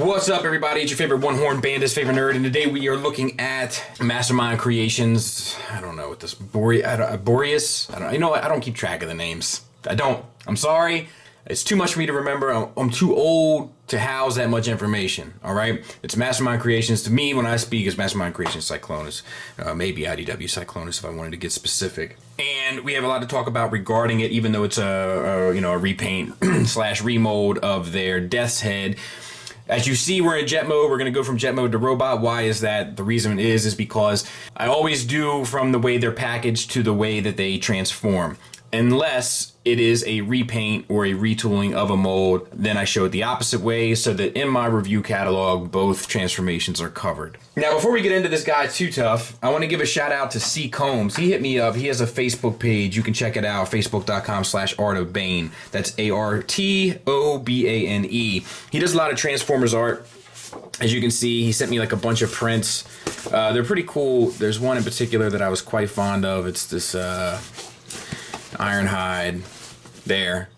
What's up, everybody? It's your favorite one-horn bandit's favorite nerd, and today we are looking at Mastermind Creations. I don't know what this Boreas. You know what? I don't keep track of the names. I don't. I'm sorry. It's too much for me to remember. I'm too old to house that much information. All right. It's Mastermind Creations. To me, when I speak, it's Mastermind Creations Cyclonus, maybe IDW Cyclonus if I wanted to get specific. And we have a lot to talk about regarding it, even though it's a repaint slash remold of their Death's Head. As you see, we're in jet mode. We're going to go from jet mode to robot. Why is that? The reason is because I always do from the way they're packaged to the way that they transform. Unless it is a repaint or a retooling of a mold, then I show it the opposite way so that in my review catalog, both transformations are covered. Now, before we get into this guy too tough, I want to give a shout out to C. Combs. He hit me up. He has a Facebook page. You can check it out, facebook.com/artofbane. That's ARTOBANE. He does a lot of Transformers art. As you can see, he sent me like a bunch of prints. They're pretty cool. There's one in particular that I was quite fond of. It's this Ironhide there.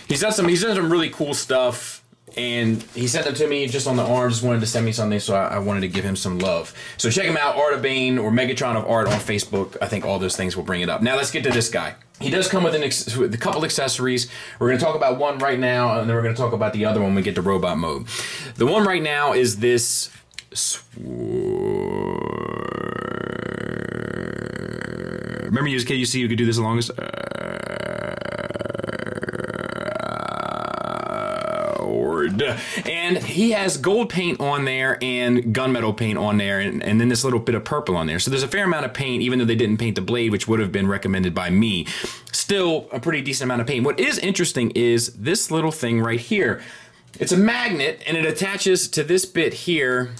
He's done some really cool stuff, and he sent them to me just on the arm. Just wanted to send me something, so I wanted to give him some love. So check him out, Art of Bane or Megatron of Art on Facebook. I think all those things will bring it up. Now let's get to this guy. He does come with a couple accessories. We're going to talk about one right now, and then we're going to talk about the other one when we get to robot mode. The one right now is this Remember you as a kid, you could do this as long as and he has gold paint on there and gunmetal paint on there, and then this little bit of purple on there. So there's a fair amount of paint, even though they didn't paint the blade, which would have been recommended by me. Still a pretty decent amount of paint. What is interesting is this little thing right here. It's a magnet, and it attaches to this bit here.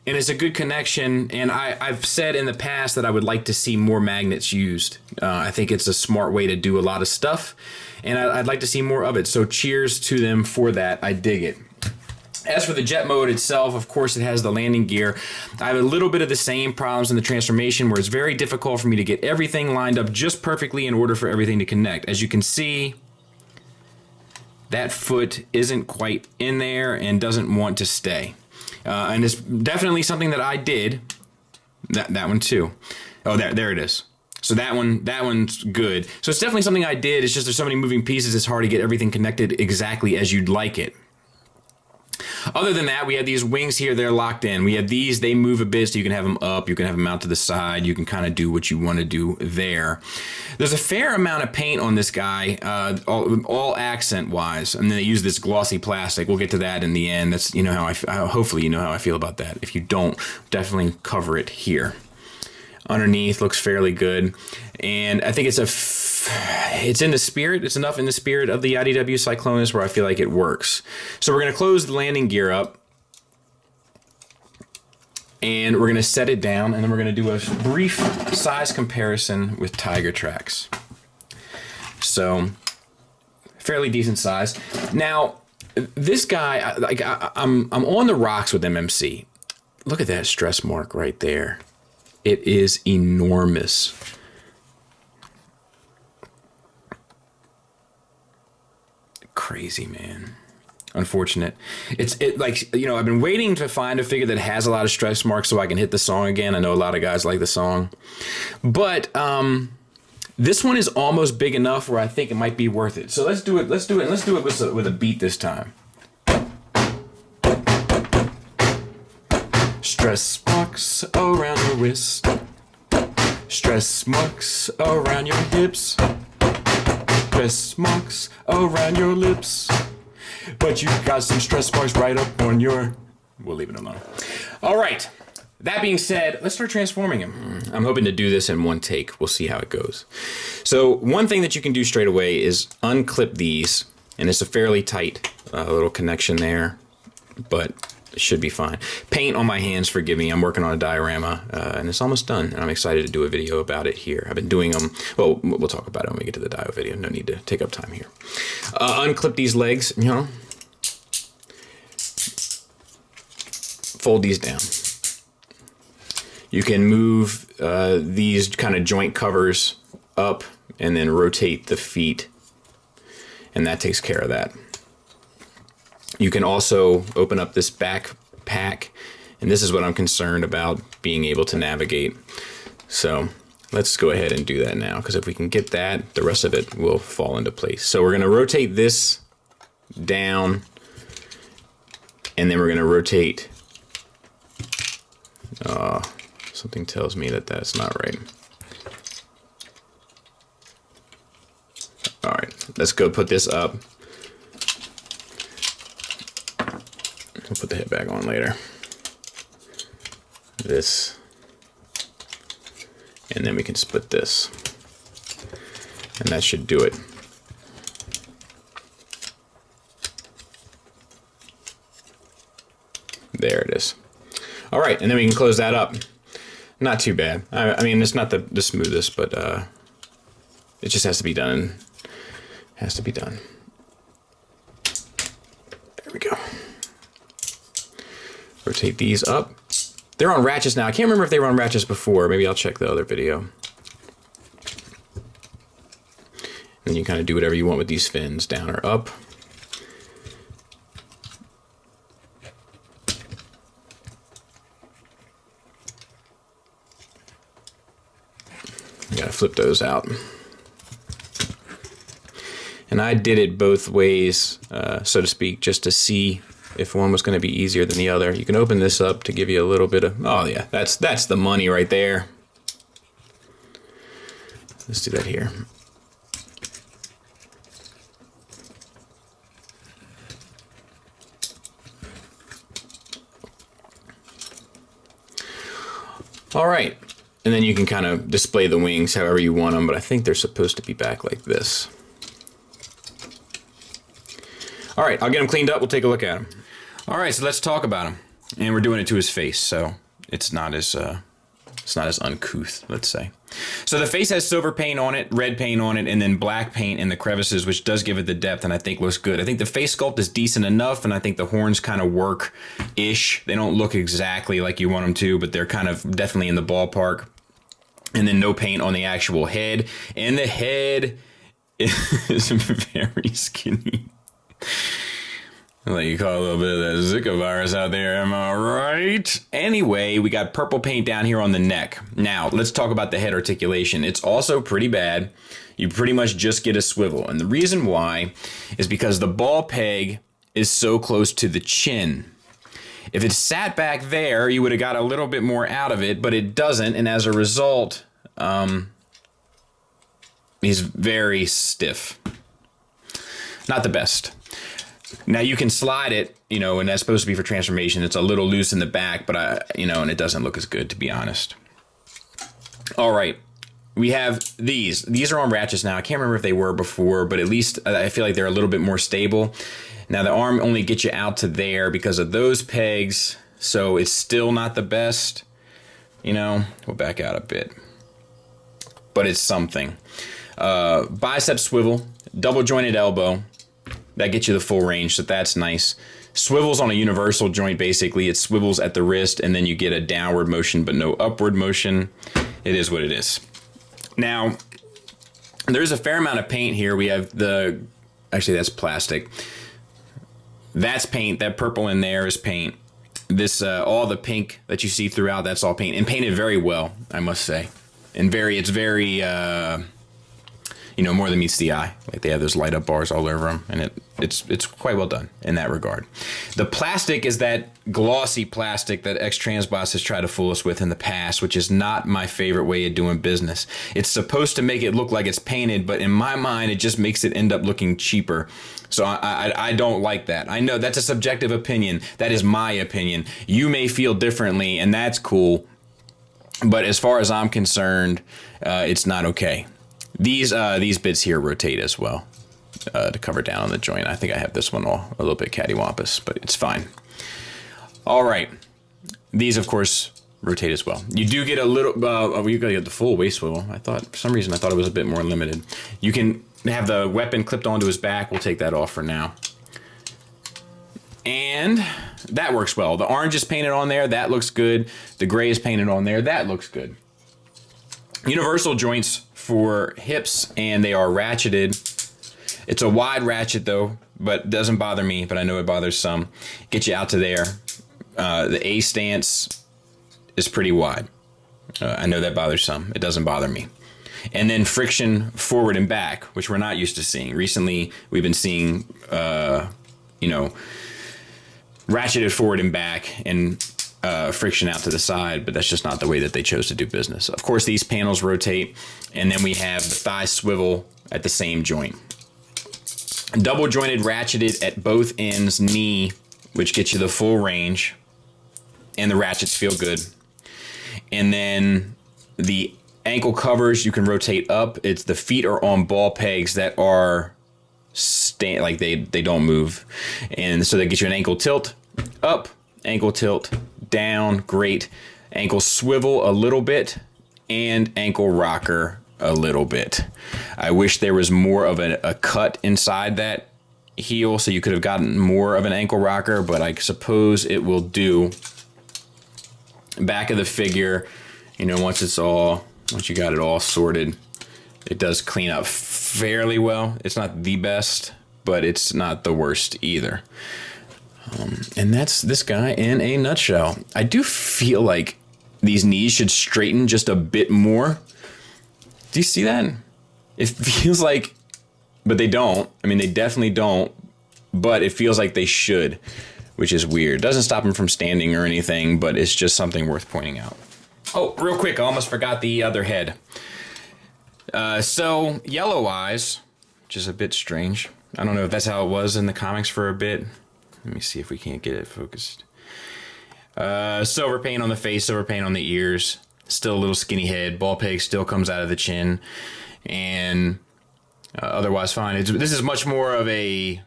And it's a good connection, and I've said in the past that I would like to see more magnets used. I think it's a smart way to do a lot of stuff, and I'd like to see more of it. So cheers to them for that. I dig it. As for the jet mode itself, of course, it has the landing gear. I have a little bit of the same problems in the transformation where it's very difficult for me to get everything lined up just perfectly in order for everything to connect. As you can see, that foot isn't quite in there and doesn't want to stay. And it's definitely something that I did. That one too. Oh, there it is. So that one's good. So it's definitely something I did. It's just there's so many moving pieces. It's hard to get everything connected exactly as you'd like it. Other than that, we have these wings here. They're locked in. We have these. They move a bit, so you can have them up. You can have them out to the side. You can kind of do what you want to do there. There's a fair amount of paint on this guy, all accent-wise. And then they use this glossy plastic. We'll get to that in the end. That's hopefully you know how I feel about that. If you don't, definitely cover it here. Underneath looks fairly good, and I think it's in the spirit. It's enough in the spirit of the IDW Cyclonus where I feel like it works. So we're going to close the landing gear up, and we're going to set it down, and then we're going to do a brief size comparison with Tiger Tracks. So fairly decent size. Now this guy, I'm on the rocks with MMC. Look at that stress mark right there. It is enormous. Crazy, man. Unfortunate. I've been waiting to find a figure that has a lot of stress marks so I can hit the song again. I know a lot of guys like the song. But this one is almost big enough where I think it might be worth it. So let's do it with a beat this time. Stress marks around your wrist, stress marks around your hips, stress marks around your lips, but you got some stress marks right up on your... We'll leave it alone. All right, that being said, let's start transforming him. I'm hoping to do this in one take. We'll see how it goes. So one thing that you can do straight away is unclip these, and it's a fairly tight little connection there, but it should be fine. Paint on my hands, forgive me. I'm working on a diorama, and it's almost done. And I'm excited to do a video about it here. I've been doing them. Well, we'll talk about it when we get to the dio video. No need to take up time here. Unclip these legs, Fold these down. You can move these kind of joint covers up and then rotate the feet, and that takes care of that. You can also open up this backpack, and this is what I'm concerned about, being able to navigate. So let's go ahead and do that now, because if we can get that, the rest of it will fall into place. So we're going to rotate this down, and then we're going to rotate. Something tells me that that's not right. All right, let's go put this up. I'll put the head back on later. This. And then we can split this. And that should do it. There it is. All right, and then we can close that up. Not too bad. I mean, it's not the smoothest, but it just has to be done. Has to be done. There we go. Rotate these up. They're on ratchets now. I can't remember if they were on ratchets before. Maybe I'll check the other video. And you kind of do whatever you want with these fins, down or up. You gotta flip those out. And I did it both ways, so to speak, just to see if one was going to be easier than the other. You can open this up to give you a little bit of, oh yeah, that's the money right there. Let's do that here. All right, and then you can kind of display the wings however you want them, but I think they're supposed to be back like this. All right, I'll get him cleaned up. We'll take a look at him. All right, so let's talk about him. And we're doing it to his face, so it's not as uncouth, let's say. So the face has silver paint on it, red paint on it, and then black paint in the crevices, which does give it the depth and I think looks good. I think the face sculpt is decent enough, and I think the horns kind of work-ish. They don't look exactly like you want them to, but they're kind of definitely in the ballpark. And then no paint on the actual head. And the head is very skinny. Like you call a little bit of that Zika virus out there, am I right? Anyway, we got purple paint down here on the neck. Now, let's talk about the head articulation. It's also pretty bad. You pretty much just get a swivel. And the reason why is because the ball peg is so close to the chin. If it sat back there, you would have got a little bit more out of it, but it doesn't. And as a result, he's very stiff. Not the best. Now you can slide it, you know, and that's supposed to be for transformation. It's a little loose in the back, but and it doesn't look as good, to be honest. All right, we have these. These are on ratchets now. I can't remember if they were before, but at least I feel like they're a little bit more stable. Now the arm only gets you out to there because of those pegs, so it's still not the best. You know, we'll back out a bit, but it's something. Bicep swivel, double jointed elbow. That gets you the full range, so that's nice. Swivels on a universal joint, basically. It swivels at the wrist, and then you get a downward motion, but no upward motion. It is what it is. Now, there's a fair amount of paint here. We have actually, that's plastic. That's paint. That purple in there is paint. This, all the pink that you see throughout, that's all paint. And painted very well, I must say. And it's very... you know, more than meets the eye. Like they have those light up bars all over them, and it's quite well done in that regard. The plastic is that glossy plastic that X-Transbots has tried to fool us with in the past, which is not my favorite way of doing business. It's supposed to make it look like it's painted, but in my mind, it just makes it end up looking cheaper. So I don't like that. I know that's a subjective opinion. That is my opinion. You may feel differently, and that's cool. But as far as I'm concerned, it's not okay. These bits here rotate as well to cover down on the joint. I think I have this one all a little bit cattywampus, but it's fine. All right. These, of course, rotate as well. You do get a little... you got to get the full waist swivel. For some reason, I thought it was a bit more limited. You can have the weapon clipped onto his back. We'll take that off for now. And that works well. The orange is painted on there. That looks good. The gray is painted on there. That looks good. Universal joints for hips, and they are ratcheted. It's a wide ratchet though, but it doesn't bother me, but I know it bothers some. Get you out to there. The A stance is pretty wide. I know that bothers some. It doesn't bother me. And then friction forward and back, which we're not used to seeing. Recently, we've been seeing, ratcheted forward and back and friction out to the side, but that's just not the way that they chose to do business. Of course, these panels rotate, and then we have the thigh swivel at the same joint. Double jointed ratcheted at both ends knee, which gets you the full range, and the ratchets feel good. And then the ankle covers you can rotate up. It's the feet are on ball pegs that are like they don't move, and so that gets you an ankle tilt up, ankle tilt down. Great. Ankle swivel a little bit, and ankle rocker a little bit. I wish there was more of a cut inside that heel, so you could have gotten more of an ankle rocker, but I suppose it will do. Back of the figure, once you got it all sorted, it does clean up fairly well. It's not the best, but it's not the worst either. And that's this guy in a nutshell. I do feel like these knees should straighten just a bit more. Do you see that? It feels like, but they don't. I mean, they definitely don't, but it feels like they should, which is weird. Doesn't stop them from standing or anything, but it's just something worth pointing out. Oh, real quick, I almost forgot the other head. So, yellow eyes, which is a bit strange. I don't know if that's how it was in the comics for a bit. Let me see if we can't get it focused. Silver paint on the face, silver paint on the ears. Still a little skinny head. Ball peg still comes out of the chin. And otherwise fine. This is much more of a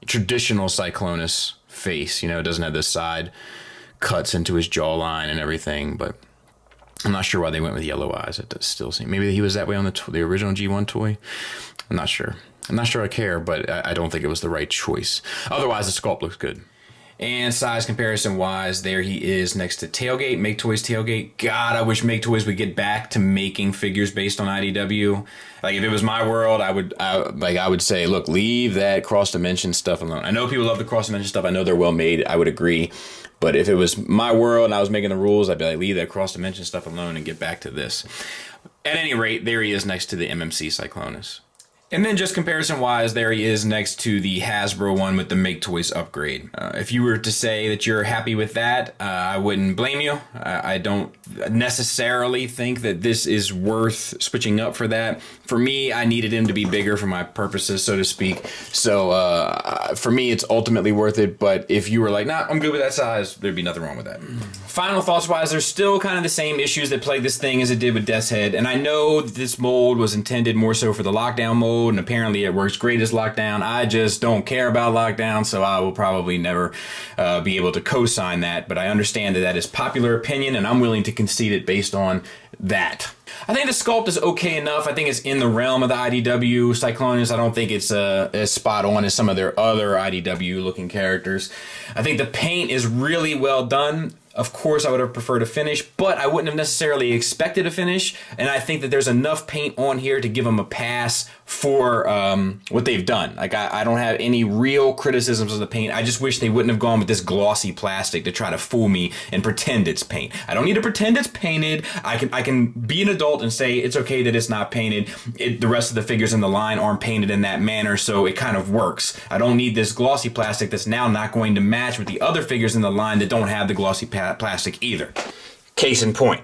traditional Cyclonus face. It doesn't have this side cuts into his jawline and everything, but I'm not sure why they went with yellow eyes. It does still seem, maybe he was that way on the original G1 toy. I'm not sure I care, but I don't think it was the right choice. Otherwise, the sculpt looks good. And size comparison wise, there he is next to Tailgate, Maketoys Tailgate. God, I wish Maketoys would get back to making figures based on IDW. Like, if it was my world, I would say, look, leave that cross dimension stuff alone. I know people love the cross dimension stuff. I know they're well made. I would agree. But if it was my world and I was making the rules, I'd be like, leave that cross dimension stuff alone and get back to this. At any rate, there he is next to the MMC Cyclonus. And then just comparison-wise, there he is next to the Hasbro one with the Maketoys upgrade. If you were to say that you're happy with that, I wouldn't blame you. I don't necessarily think that this is worth switching up for that. For me, I needed him to be bigger for my purposes, so to speak. So for me, it's ultimately worth it. But if you were like, nah, I'm good with that size, there'd be nothing wrong with that. Final thoughts-wise, there's still kind of the same issues that plague this thing as it did with Death's Head. And I know this mold was intended more so for the lockdown mold, and apparently it works great as lockdown. I just don't care about lockdown, so I will probably never be able to co-sign that, but I understand that that is popular opinion, and I'm willing to concede it based on that. I think the sculpt is okay enough. I think it's in the realm of the IDW Cyclonus. I don't think it's as spot on as some of their other IDW looking characters. I think the paint is really well done. Of course, I would have preferred a finish, but I wouldn't have necessarily expected a finish, and I think that there's enough paint on here to give them a pass for what they've done. Like, I don't have any real criticisms of the paint. I just wish they wouldn't have gone with this glossy plastic to try to fool me and pretend it's paint. I don't need to pretend it's painted. I can be an adult and say it's okay that it's not painted. The rest of the figures in the line aren't painted in that manner, so it kind of works. I don't need this glossy plastic that's now not going to match with the other figures in the line that don't have the glossy plastic either. Case in point.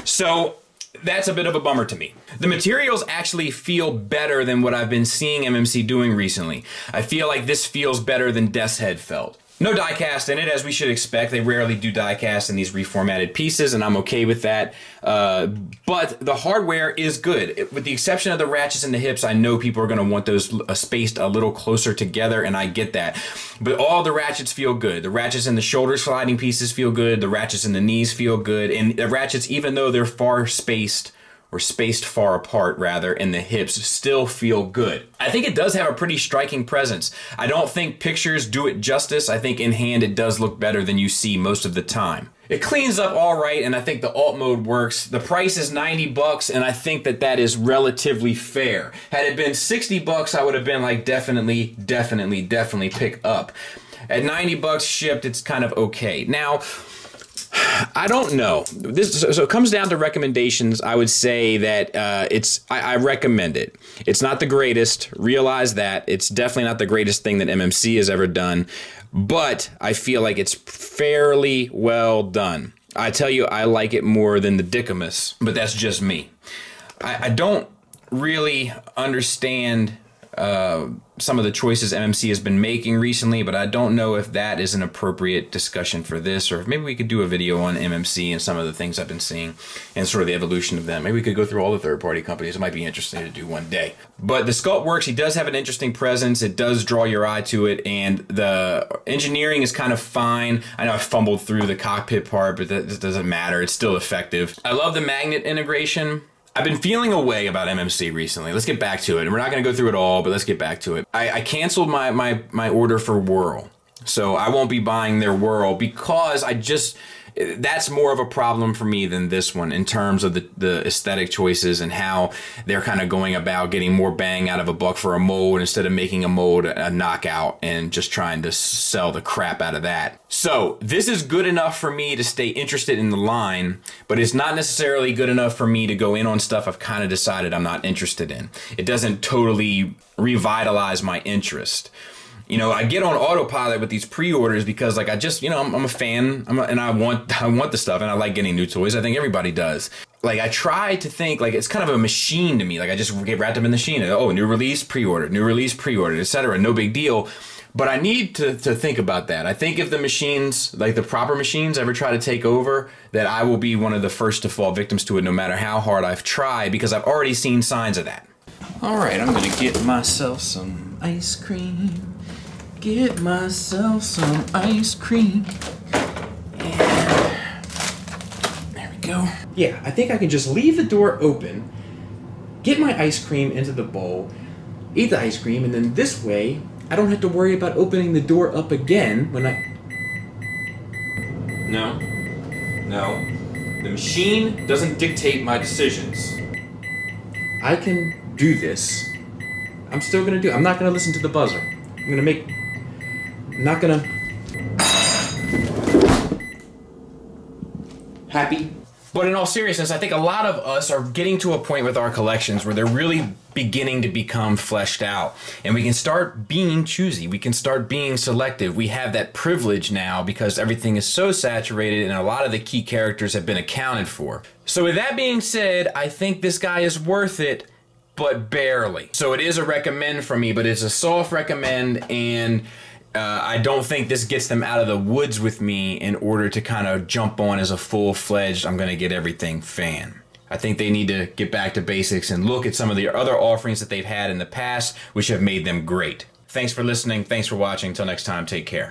So that's a bit of a bummer to me. The materials actually feel better than what I've been seeing MMC doing recently. I feel like this feels better than Death's Head felt. No die-cast in it, as we should expect. They rarely do die-cast in these reformatted pieces, and I'm okay with that. But the hardware is good. With the exception of the ratchets and the hips, I know people are going to want those spaced a little closer together, and I get that. But all the ratchets feel good. The ratchets in the shoulder sliding pieces feel good. The ratchets in the knees feel good. And the ratchets, even though they're far spaced, or spaced far apart rather, in the hips, still feel good. I think it does have a pretty striking presence. I don't think pictures do it justice. I think in hand it does look better than you see most of the time. It cleans up all right, and I think the alt mode works. The price is $90, and I think that that is relatively fair. Had it been $60, I would have been like, definitely pick up. At $90 shipped, it's kind of okay. Now, I don't know. So it comes down to recommendations. I would say that I recommend it. It's not the greatest. Realize that. It's definitely not the greatest thing that MMC has ever done. But I feel like it's fairly well done. I tell you, I like it more than the Dicamus, but that's just me. I don't really understand some of the choices MMC has been making recently, but I don't know if that is an appropriate discussion for this, or if maybe we could do a video on MMC and some of the things I've been seeing and sort of the evolution of them. Maybe we could go through all the third-party companies. It might be interesting to do one day. But the sculpt works. He does have an interesting presence. It does draw your eye to it, and the engineering is kind of fine. I know I fumbled through the cockpit part, but that doesn't matter. It's still effective. I love the magnet integration. I've been feeling a way about MMC recently. Let's get back to it. And we're not going to go through it all, but let's get back to it. I canceled my order for Whirl. So I won't be buying their Whirl because that's more of a problem for me than this one in terms of the aesthetic choices and how they're kind of going about getting more bang out of a buck for a mold instead of making a mold a knockout and just trying to sell the crap out of that. So this is good enough for me to stay interested in the line, but it's not necessarily good enough for me to go in on stuff I've kind of decided I'm not interested in. It doesn't totally revitalize my interest. You know, I get on autopilot with these pre-orders because, like, I'm a fan, and I want the stuff, and I like getting new toys. I think everybody does. Like, I try to think, like, it's kind of a machine to me. Like, I just get wrapped up in the machine. Oh, new release, pre-ordered, etc. No big deal. But I need to think about that. I think if the machines, like the proper machines, ever try to take over, that I will be one of the first to fall victims to it, no matter how hard I've tried, because I've already seen signs of that. All right, I'm going to get myself some ice cream. Get myself some ice cream. And there we go. Yeah, I think I can just leave the door open, get my ice cream into the bowl, eat the ice cream, and then this way, I don't have to worry about opening the door up again when I... No. The machine doesn't dictate my decisions. I can do this. I'm still gonna do it. I'm not gonna listen to the buzzer. I'm not gonna... Happy? But in all seriousness, I think a lot of us are getting to a point with our collections where they're really beginning to become fleshed out. And we can start being choosy. We can start being selective. We have that privilege now because everything is so saturated and a lot of the key characters have been accounted for. So with that being said, I think this guy is worth it, but barely. So it is a recommend from me, but it's a soft recommend, and I don't think this gets them out of the woods with me in order to kind of jump on as a full-fledged, I'm going to get everything fan. I think they need to get back to basics and look at some of the other offerings that they've had in the past, which have made them great. Thanks for listening. Thanks for watching. Until next time, take care.